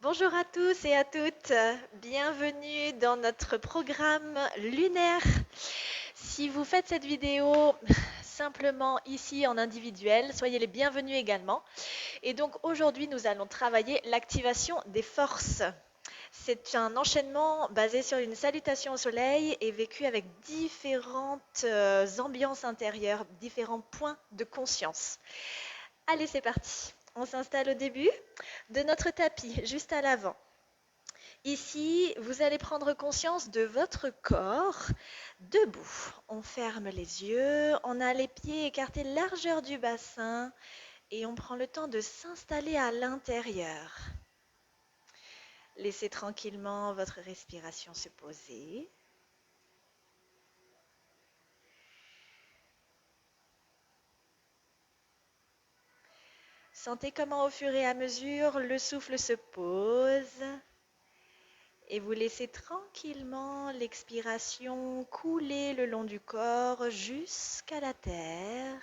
Bonjour à tous et à toutes, bienvenue dans notre programme lunaire. Si vous faites cette vidéo simplement ici en individuel, soyez les bienvenus également. Et donc aujourd'hui, nous allons travailler l'activation des forces. C'est un enchaînement basé sur une salutation au soleil et vécu avec différentes ambiances intérieures, différents points de conscience. Allez, c'est parti. On s'installe au début de notre tapis, juste à l'avant. Ici, vous allez prendre conscience de votre corps debout. On ferme les yeux, on a les pieds écartés largeur du bassin et on prend le temps de s'installer à l'intérieur. Laissez tranquillement votre respiration se poser. Sentez comment au fur et à mesure le souffle se pose et vous laissez tranquillement l'expiration couler le long du corps jusqu'à la terre.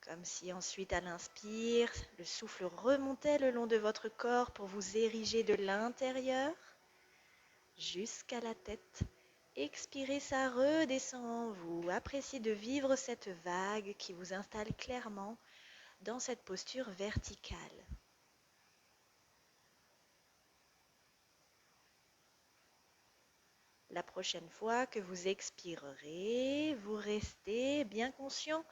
Comme si ensuite à l'inspire, le souffle remontait le long de votre corps pour vous ériger de l'intérieur jusqu'à la tête. Expirez, ça redescend en vous. Appréciez de vivre cette vague qui vous installe clairement dans cette posture verticale. La prochaine fois que vous expirerez, vous restez bien conscient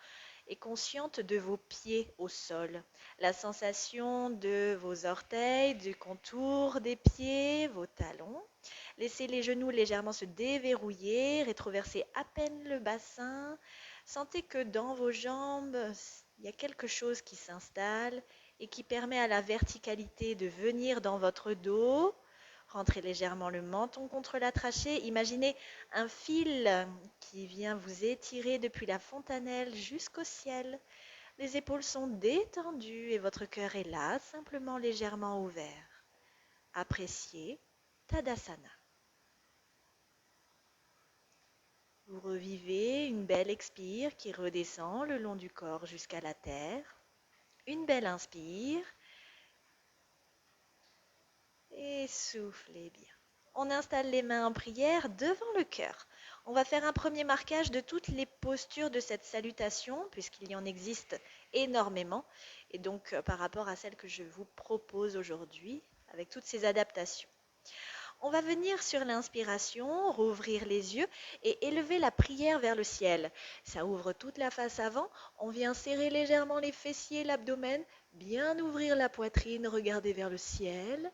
et consciente de vos pieds au sol. La sensation de vos orteils, du contour des pieds, vos talons. Laissez les genoux légèrement se déverrouiller, rétroversez à peine le bassin. Sentez que dans vos jambes, il y a quelque chose qui s'installe et qui permet à la verticalité de venir dans votre dos. Rentrez légèrement le menton contre la trachée. Imaginez un fil qui vient vous étirer depuis la fontanelle jusqu'au ciel. Les épaules sont détendues et votre cœur est là, simplement légèrement ouvert. Appréciez Tadasana. Vous revivez une belle expire qui redescend le long du corps jusqu'à la terre. Une belle inspire. Et soufflez bien. On installe les mains en prière devant le cœur. On va faire un premier marquage de toutes les postures de cette salutation, puisqu'il y en existe énormément, et donc par rapport à celle que je vous propose aujourd'hui, avec toutes ces adaptations. On va venir sur l'inspiration, rouvrir les yeux et élever la prière vers le ciel. Ça ouvre toute la face avant. On vient serrer légèrement les fessiers, l'abdomen, bien ouvrir la poitrine, regarder vers le ciel.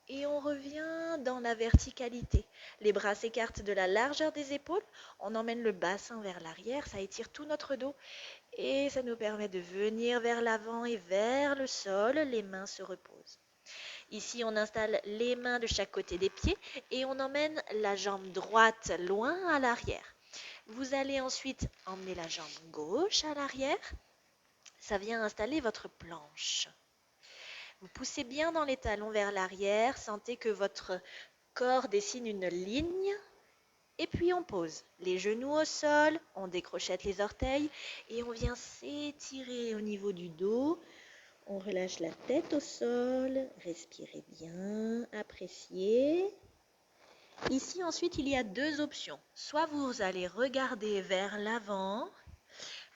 Et on revient dans la verticalité. Les bras s'écartent de la largeur des épaules. On emmène le bassin vers l'arrière. Ça étire tout notre dos. Et ça nous permet de venir vers l'avant et vers le sol. Les mains se reposent. Ici, on installe les mains de chaque côté des pieds et on emmène la jambe droite loin à l'arrière. Vous allez ensuite emmener la jambe gauche à l'arrière. Ça vient installer votre planche. Vous poussez bien dans les talons vers l'arrière, sentez que votre corps dessine une ligne et puis on pose les genoux au sol, on décrochette les orteils et on vient s'étirer au niveau du dos. On relâche la tête au sol, respirez bien, appréciez. Ici ensuite il y a deux options. Soit vous allez regarder vers l'avant,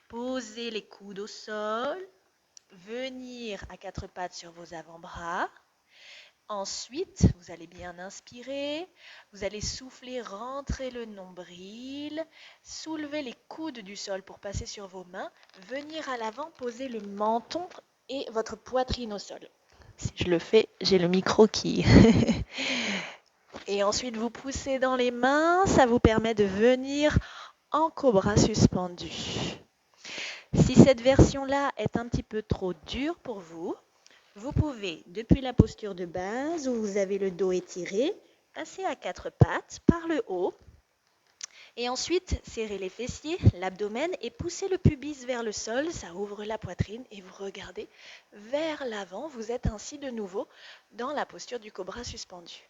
poser les coudes au sol, venir à quatre pattes sur vos avant-bras. Ensuite, vous allez bien inspirer, vous allez souffler, rentrer le nombril, soulever les coudes du sol pour passer sur vos mains, venir à l'avant, poser le menton et votre poitrine au sol. Si je le fais, j'ai le micro qui... Et ensuite, vous poussez dans les mains, ça vous permet de venir en cobra suspendu. Si cette version-là est un petit peu trop dure pour vous, vous pouvez, depuis la posture de base où vous avez le dos étiré, passer à quatre pattes par le haut et ensuite serrer les fessiers, l'abdomen et pousser le pubis vers le sol. Ça ouvre la poitrine et vous regardez vers l'avant. Vous êtes ainsi de nouveau dans la posture du cobra suspendu.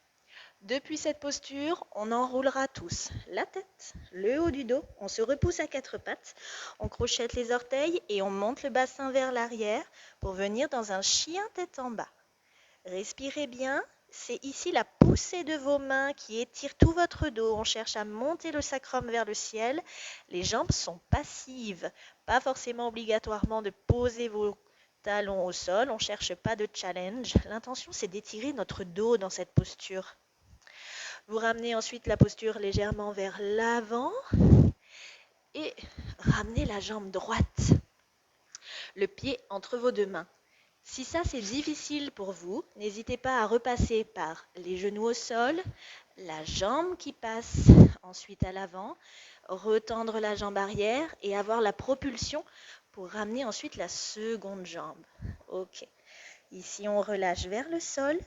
Depuis cette posture, on enroulera tous la tête, le haut du dos, on se repousse à quatre pattes, on crochette les orteils et on monte le bassin vers l'arrière pour venir dans un chien tête en bas. Respirez bien. C'est ici la poussée de vos mains qui étire tout votre dos. On cherche à monter le sacrum vers le ciel. Les jambes sont passives. Pas forcément obligatoirement de poser vos talons au sol. On ne cherche pas de challenge. L'intention, c'est d'étirer notre dos dans cette posture. Vous ramenez ensuite la posture légèrement vers l'avant et ramenez la jambe droite, le pied entre vos deux mains. Si ça c'est difficile pour vous, n'hésitez pas à repasser par les genoux au sol, la jambe qui passe ensuite à l'avant, retendre la jambe arrière et avoir la propulsion pour ramener ensuite la seconde jambe. Ok. Ici on relâche vers le sol,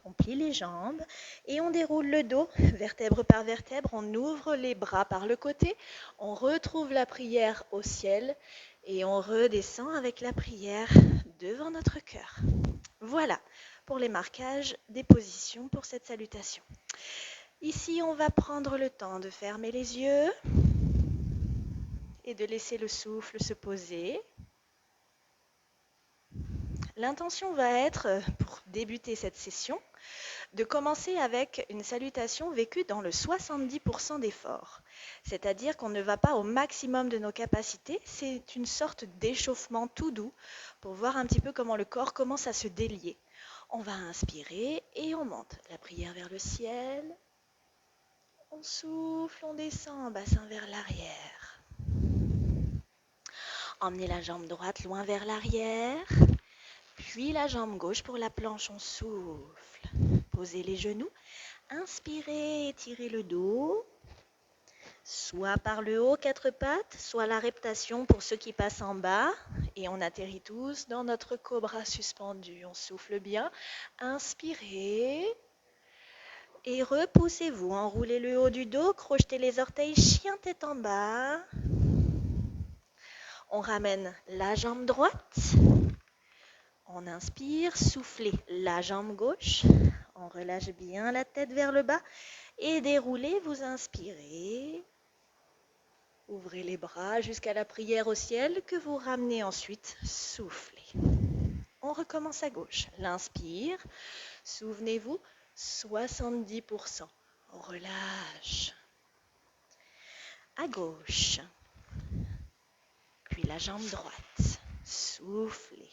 on plie les jambes et on déroule le dos, vertèbre par vertèbre, on ouvre les bras par le côté, on retrouve la prière au ciel et on redescend avec la prière devant notre cœur. Voilà pour les marquages des positions pour cette salutation. Ici, on va prendre le temps de fermer les yeux et de laisser le souffle se poser. L'intention va être, pour débuter cette session, de commencer avec une salutation vécue dans le 70% d'effort. C'est-à-dire qu'on ne va pas au maximum de nos capacités, c'est une sorte d'échauffement tout doux pour voir un petit peu comment le corps commence à se délier. On va inspirer et on monte la prière vers le ciel. On souffle, on descend, bassin vers l'arrière. Emmenez la jambe droite loin vers l'arrière. Puis la jambe gauche pour la planche, on souffle. Posez les genoux. Inspirez, étirez le dos. Soit par le haut, quatre pattes, soit la reptation pour ceux qui passent en bas. Et on atterrit tous dans notre cobra suspendu. On souffle bien. Inspirez. Et repoussez-vous. Enroulez le haut du dos. Crochetez les orteils. Chien tête en bas. On ramène la jambe droite. On inspire, soufflez la jambe gauche, on relâche bien la tête vers le bas et déroulez, vous inspirez. Ouvrez les bras jusqu'à la prière au ciel que vous ramenez ensuite, soufflez. On recommence à gauche, l'inspire, souvenez-vous, 70%, on relâche. À gauche, puis la jambe droite, soufflez,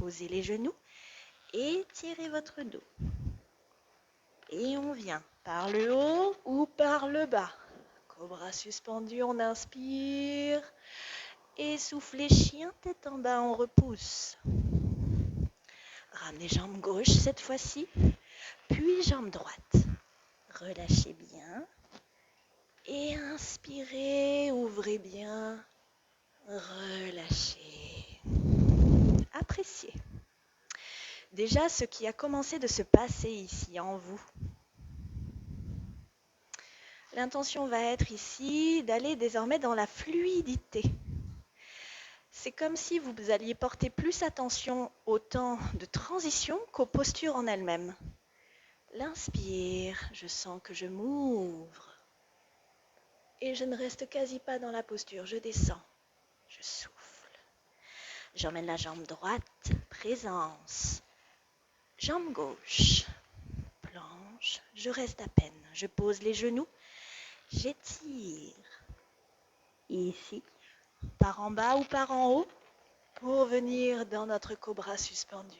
posez les genoux. Étirez votre dos. Et on vient par le haut ou par le bas. Cobra suspendu, on inspire. Et soufflez, chien tête en bas, on repousse. Ramenez jambe gauche cette fois-ci. Puis jambe droite. Relâchez bien. Et inspirez, ouvrez bien. Relâchez. Appréciez. Déjà, ce qui a commencé de se passer ici en vous. L'intention va être ici d'aller désormais dans la fluidité. C'est comme si vous alliez porter plus attention au temps de transition qu'aux postures en elles-mêmes. L'inspire, je sens que je m'ouvre. Et je ne reste quasi pas dans la posture, je descends, je souffle. J'emmène la jambe droite, présence. Jambe gauche, planche, je reste à peine. Je pose les genoux, j'étire. Ici, par en bas ou par en haut, pour venir dans notre cobra suspendu.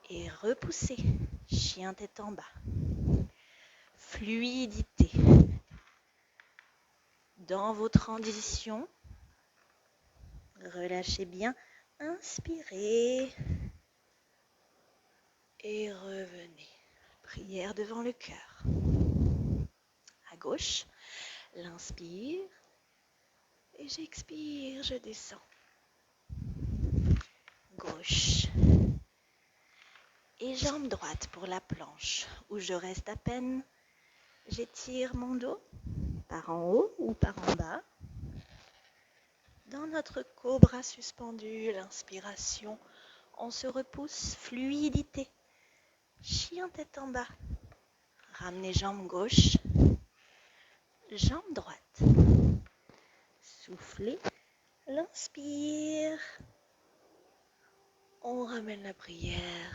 Et repousser, chien tête en bas. Fluidité. Dans vos transitions, relâchez bien, inspirez et revenez. Prière devant le cœur. À gauche, l'inspire et j'expire, je descends. Gauche. Et jambe droite pour la planche, où je reste à peine. J'étire mon dos, par en haut ou par en bas. Dans notre cobra suspendu, l'inspiration, on se repousse, fluidité. Chien tête en bas. Ramenez jambe gauche, jambe droite. Soufflez, l'inspire. On ramène la prière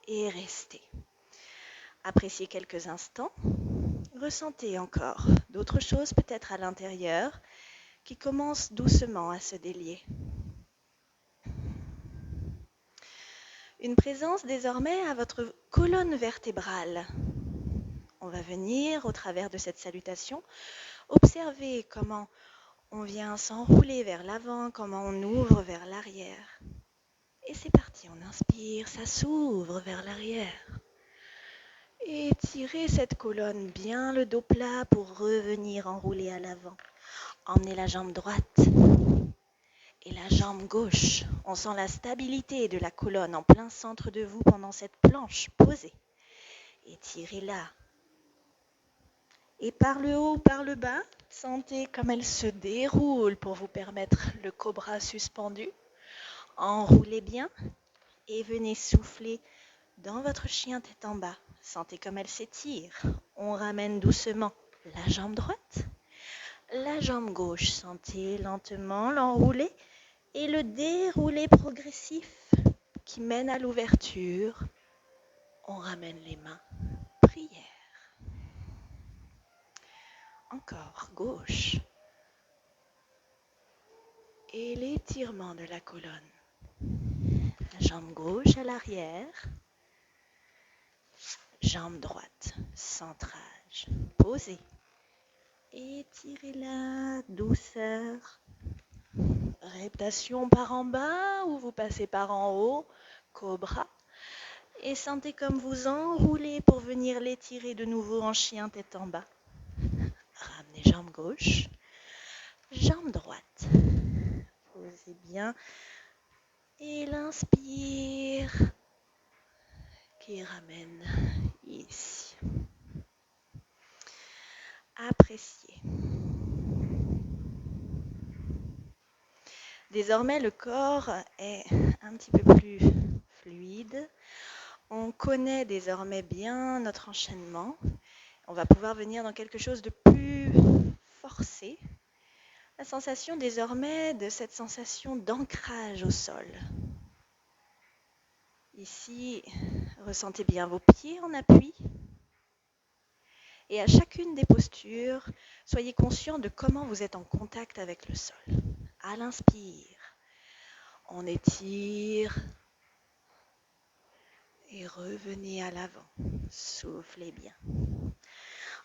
et restez. Appréciez quelques instants. Ressentez encore d'autres choses peut-être à l'intérieur qui commencent doucement à se délier. Une présence désormais à votre colonne vertébrale. On va venir, au travers de cette salutation, observer comment on vient s'enrouler vers l'avant, comment on ouvre vers l'arrière. Et c'est parti, on inspire, ça s'ouvre vers l'arrière. Étirez cette colonne bien, le dos plat pour revenir enrouler à l'avant. Emmenez la jambe droite et la jambe gauche. On sent la stabilité de la colonne en plein centre de vous pendant cette planche posée. Étirez-la. Et par le haut, par le bas, sentez comme elle se déroule pour vous permettre le cobra suspendu. Enroulez bien et venez souffler dans votre chien tête en bas. Sentez comme elle s'étire. On ramène doucement la jambe droite, la jambe gauche. Sentez lentement l'enrouler et le dérouler progressif qui mène à l'ouverture. On ramène les mains. Prière. Encore gauche. Et l'étirement de la colonne. La jambe gauche à l'arrière. Jambe droite. Centrage. Posez. Étirez-la. Douceur. Répétition par en bas ou vous passez par en haut. Cobra. Et sentez comme vous enroulez pour venir l'étirer de nouveau en chien tête en bas. Ramenez jambe gauche, jambe droite. Posez bien. Et l'inspire qui ramène ici. Appréciez. Désormais, le corps est un petit peu plus fluide. On connaît désormais bien notre enchaînement. On va pouvoir venir dans quelque chose de plus forcé. La sensation désormais de cette sensation d'ancrage au sol. Ici, ressentez bien vos pieds en appui. Et à chacune des postures, soyez conscient de comment vous êtes en contact avec le sol. À l'inspire, on étire et revenez à l'avant. Soufflez bien.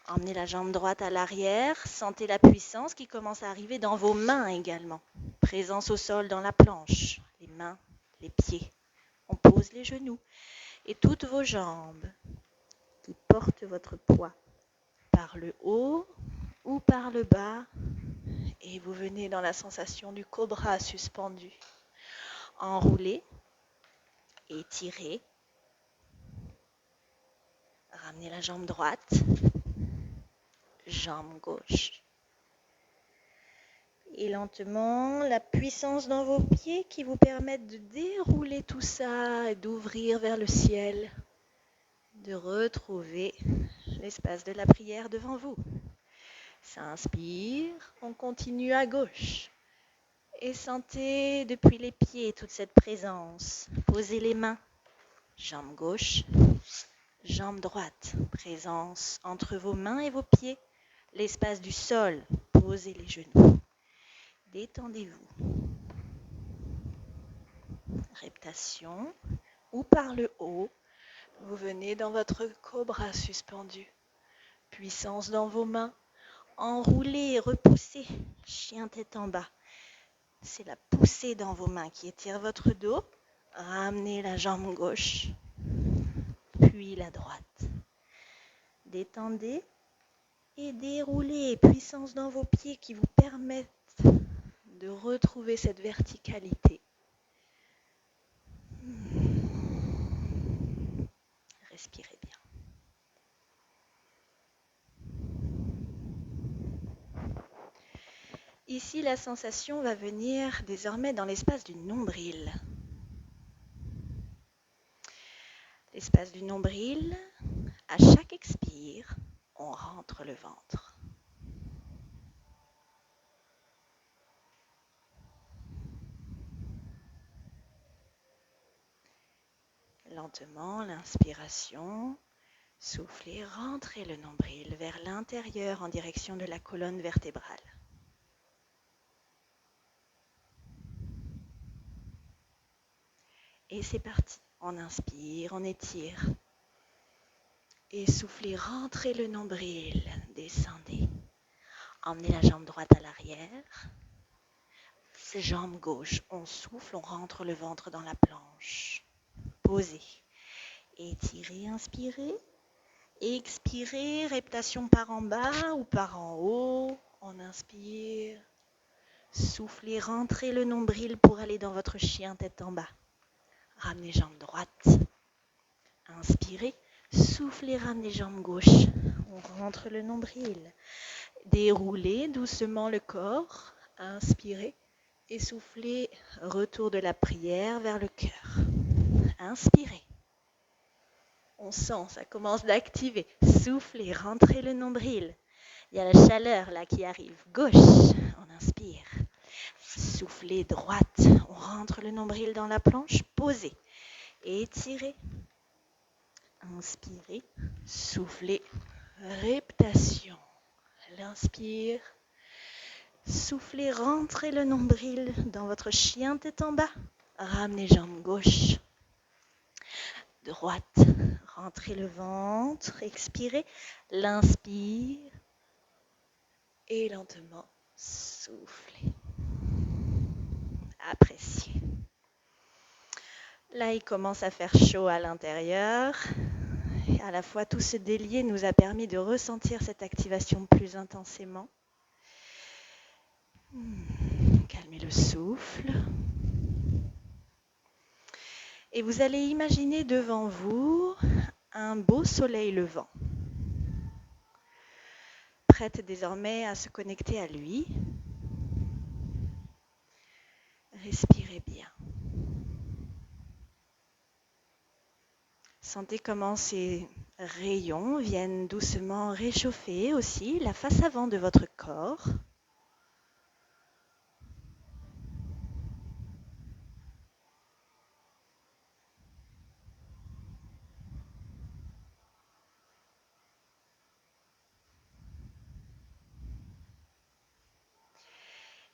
Emmenez la jambe droite à l'arrière. Sentez la puissance qui commence à arriver dans vos mains également. Présence au sol dans la planche. Les mains, les pieds. On pose les genoux. Et toutes vos jambes qui portent votre poids par le haut ou par le bas. Et vous venez dans la sensation du cobra suspendu. Enroulez, étirez. Ramenez la jambe droite, jambe gauche. Et lentement, la puissance dans vos pieds qui vous permettent de dérouler tout ça et d'ouvrir vers le ciel, de retrouver l'espace de la prière devant vous. Ça inspire, on continue à gauche. Et sentez depuis les pieds toute cette présence. Posez les mains, jambe gauche, jambe droite. Présence entre vos mains et vos pieds, l'espace du sol. Posez les genoux. Détendez-vous. Répétition. Ou par le haut, vous venez dans votre cobra suspendu. Puissance dans vos mains. Enroulez, repoussez. Chien tête en bas. C'est la poussée dans vos mains qui étire votre dos. Ramenez la jambe gauche, puis la droite. Détendez et déroulez. Puissance dans vos pieds qui vous permettent de retrouver cette verticalité. Respirez bien. Ici, la sensation va venir désormais dans l'espace du nombril. L'espace du nombril, à chaque expire, on rentre le ventre. Lentement, l'inspiration. Soufflez, rentrez le nombril vers l'intérieur en direction de la colonne vertébrale. Et c'est parti. On inspire, on étire. Et soufflez, rentrez le nombril, descendez. Emmenez la jambe droite à l'arrière. Jambe gauche, on souffle, on rentre le ventre dans la planche. Posez. Étirez, inspirez. Expirez, reptation par en bas ou par en haut. On inspire. Soufflez, rentrez le nombril pour aller dans votre chien tête en bas. Ramenez jambe droite. Inspirez. Soufflez, ramenez jambe gauche. On rentre le nombril. Déroulez doucement le corps. Inspirez. Et soufflez, retour de la prière vers le cœur. Inspirez. On sent, ça commence d'activer. Soufflez, rentrez le nombril. Il y a la chaleur là qui arrive. Gauche, on inspire. Soufflez, droite. On rentre le nombril dans la planche. Posez. Étirez. Inspirez. Soufflez. Reptation. L'inspire. Soufflez, rentrez le nombril dans votre chien tête en bas. Ramenez jambe gauche. Droite. Rentrez le ventre. Expirez. L'inspire. Et lentement, soufflez. Appréciez. Là, il commence à faire chaud à l'intérieur. Et à la fois, tout ce délié nous a permis de ressentir cette activation plus intensément. Calmez le souffle. Et vous allez imaginer devant vous un beau soleil levant. Prête désormais à se connecter à lui. Respirez bien. Sentez comment ces rayons viennent doucement réchauffer aussi la face avant de votre corps.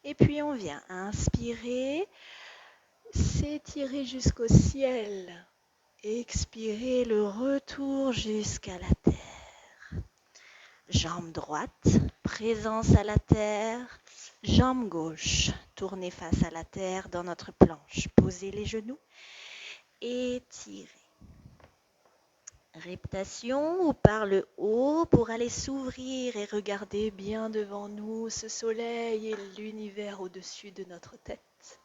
Et puis on vient inspirer, s'étirer jusqu'au ciel. Expirez le retour jusqu'à la terre. Jambe droite, présence à la terre. Jambe gauche, tournez face à la terre dans notre planche. Posez les genoux. Étirez. Reptation ou par le haut pour aller s'ouvrir et regarder bien devant nous ce soleil et l'univers au-dessus de notre tête.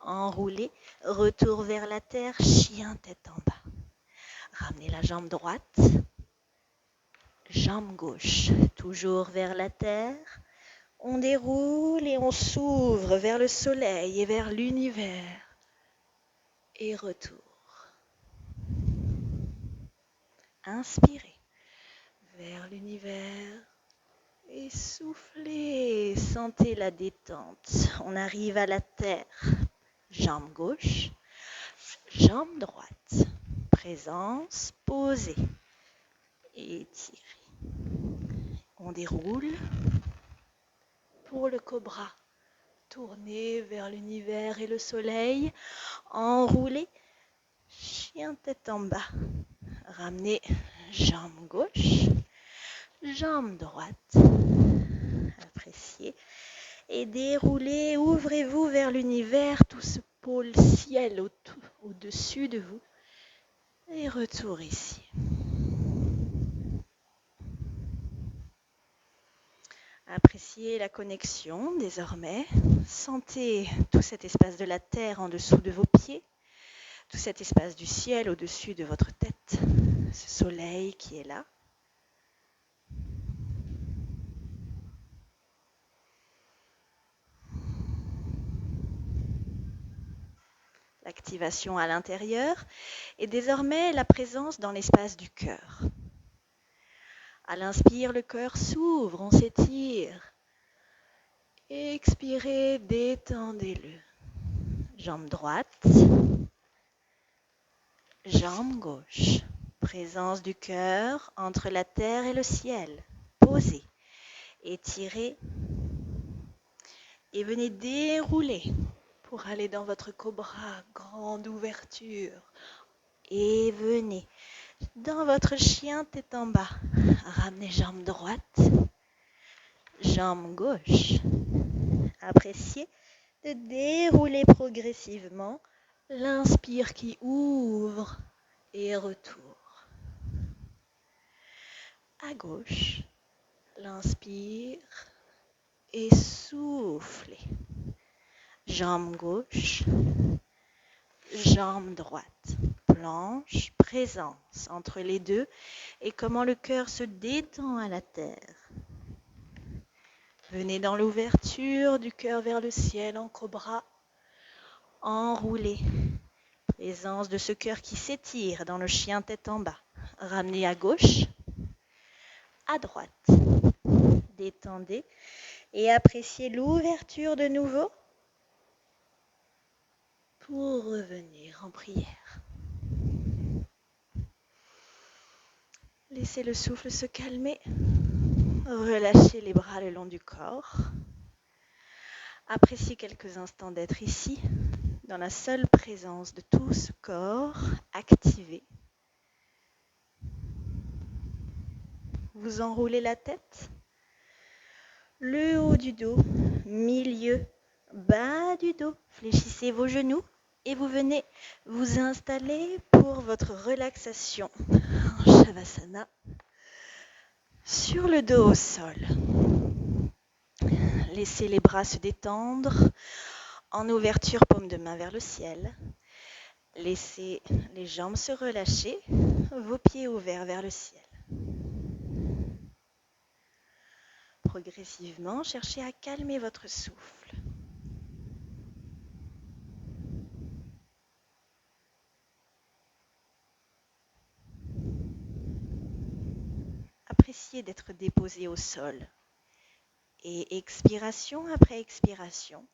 Enroulez, retour vers la terre, chien tête en bas. Ramenez la jambe droite, jambe gauche, toujours vers la terre. On déroule et on s'ouvre vers le soleil et vers l'univers. Et retour. Inspirez vers l'univers et soufflez. Sentez la détente. On arrive à la terre. Jambe gauche, jambe droite. Présence, posez. Étirez. On déroule pour le cobra. Tournez vers l'univers et le soleil. Enroulez. Chien tête en bas. Ramenez jambe gauche, jambe droite. Appréciez. Et déroulez, ouvrez-vous vers l'univers, tout ce pôle ciel au-dessus de vous. Et retour ici. Appréciez la connexion désormais. Sentez tout cet espace de la terre en dessous de vos pieds. Tout cet espace du ciel au-dessus de votre tête. Ce soleil qui est là. L'activation à l'intérieur et désormais la présence dans l'espace du cœur. À l'inspire, le cœur s'ouvre, on s'étire. Expirez, détendez-le. Jambe droite. Jambe gauche. Présence du cœur entre la terre et le ciel. Posez. Étirez. Et venez dérouler pour aller dans votre cobra. Grande ouverture. Et venez dans votre chien tête en bas. Ramenez jambe droite. Jambe gauche. Appréciez de dérouler progressivement. L'inspire qui ouvre et retour. À gauche, l'inspire et soufflez. Jambe gauche, jambe droite. Planche, présence entre les deux et comment le cœur se détend à la terre. Venez dans l'ouverture du cœur vers le ciel en cobra. Enroulez. Présence de ce cœur qui s'étire dans le chien tête en bas. Ramenez à gauche, à droite. Détendez et appréciez l'ouverture de nouveau pour revenir en prière. Laissez le souffle se calmer. Relâchez les bras le long du corps. Appréciez quelques instants d'être ici, dans la seule présence de tout ce corps activé. Vous enroulez la tête, le haut du dos, milieu, bas du dos. Fléchissez vos genoux et vous venez vous installer pour votre relaxation en Shavasana sur le dos au sol. Laissez les bras se détendre en ouverture, paume de main vers le ciel. Laissez les jambes se relâcher, vos pieds ouverts vers le ciel. Progressivement, cherchez à calmer votre souffle. Appréciez d'être déposé au sol. Et expiration après expiration,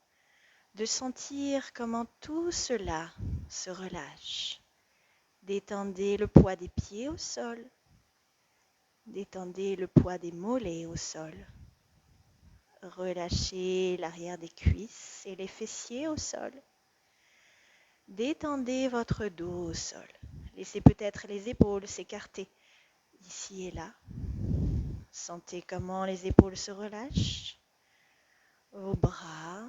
de sentir comment tout cela se relâche. Détendez le poids des pieds au sol. Détendez le poids des mollets au sol. Relâchez l'arrière des cuisses et les fessiers au sol. Détendez votre dos au sol. Laissez peut-être les épaules s'écarter ici et là. Sentez comment les épaules se relâchent. Vos bras,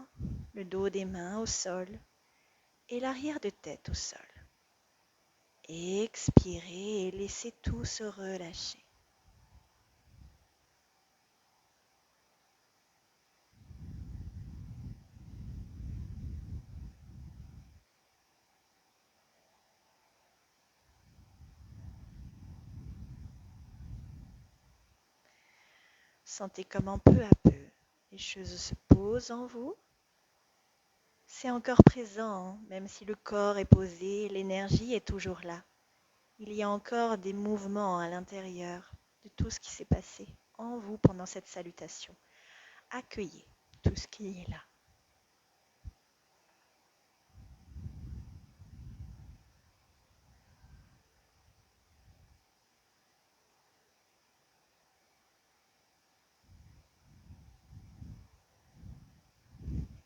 le dos des mains au sol et l'arrière de tête au sol. Expirez et laissez tout se relâcher. Sentez comment peu à peu les choses se posent en vous. C'est encore présent, même si le corps est posé, l'énergie est toujours là. Il y a encore des mouvements à l'intérieur de tout ce qui s'est passé en vous pendant cette salutation. Accueillez tout ce qui est là.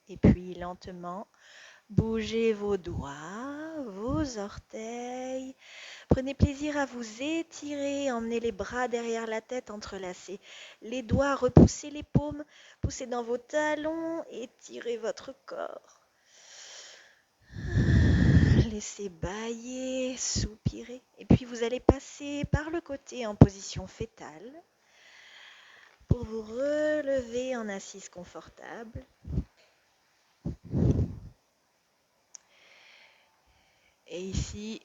Et puis lentement, bougez vos doigts, vos orteils. Prenez plaisir à vous étirer, emmenez les bras derrière la tête entrelacés. Les doigts, repoussez les paumes, poussez dans vos talons, étirez votre corps. Laissez bâiller, soupirer. Et puis vous allez passer par le côté en position fétale pour vous relever en assise confortable. Et ici,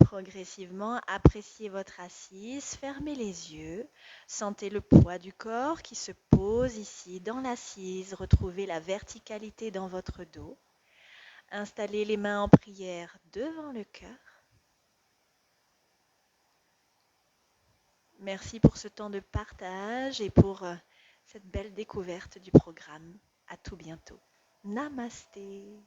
progressivement, appréciez votre assise, fermez les yeux, sentez le poids du corps qui se pose ici dans l'assise, retrouvez la verticalité dans votre dos. Installez les mains en prière devant le cœur. Merci pour ce temps de partage et pour cette belle découverte du programme. À tout bientôt. Namasté.